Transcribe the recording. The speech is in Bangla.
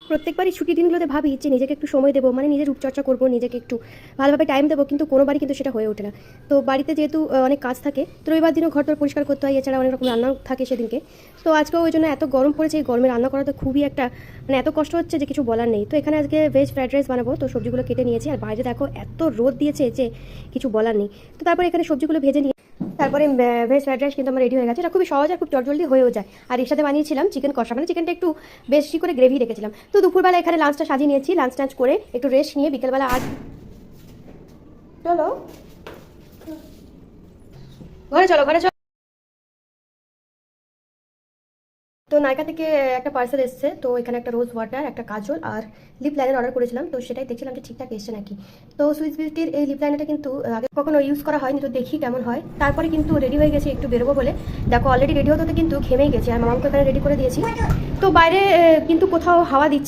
প্রত্যেকবারই ছুটির দিনগুলোতে ভাবি যে নিজেকে একটু সময় দেবো, মানে নিজের রূপচর্চা করবো, নিজেকে একটু ভালোভাবে টাইম দেবো, কিন্তু কোনোবারই কিন্তু সেটা হয়ে ওঠে না। তো বাড়িতে যেহেতু অনেক কাজ থাকে, তো রবিবার দিনও ঘর দর পরিষ্কার করতে হয়, এছাড়া অনেক রকম রান্নাও থাকে সেদিনকে। তো আজকেও ওই জন্য এত গরম পড়েছে, এই গরমে রান্না করা তো খুবই একটা মানে এত কষ্ট হচ্ছে যে কিছু বলার নেই। তো এখানে আজকে ভেজ ফ্রাইড রাইস বানাবো, তো সবজিগুলো কেটে নিয়েছি, আর বাইরে দেখো এত রোদ দিয়েছে যে কিছু বলার নেই। তো তারপরে এখানে সবজিগুলো ভেজে নিয়ে তারপরে ভেজ ফ্রাইড রাইস কিন্তু আমার রেডি হয়ে গেছে। এটা খুবই সহজ আর খুব জলদি হয়েও যায়। আর এর সাথে বানিয়েছিলাম চিকেন কষা, মানে চিকেনটা একটু বেশি করে গ্রেভি রেখেছিলাম। তো দুপুরবেলা এখানে লাঞ্চটা সাজিয়ে নিয়েছি, লাঞ্চ টাঞ্চ করে একটু রেস্ট নিয়ে বিকেলবেলা আর চলো ঘরে চলো ঘরে চলো। তো নাইকা থেকে একটা পার্সেল এসেছে, তো এখানে একটা রোজ ওয়াটার, একটা কাজল আর লিপ লাইনার অর্ডার করেছিলাম। তো সেটাই দেখছিলাম যে ঠিকঠাক এসছে নাকি। তো সুইস বিউটির এই লিপ লাইনারটা কিন্তু আগে কখনো ইউজ করা হয়নি, তো দেখি কেমন হয়। তারপরে কিন্তু রেডি হয়ে গেছি একটু বেরোবো বলে। দেখো অলরেডি রেডি হতে হতে কিন্তু ঘেমেই গেছি, আর মামাকে এখানে রেডি করে দিয়েছি। তো বাইরে কিন্তু কোথাও হাওয়া দিচ্ছে।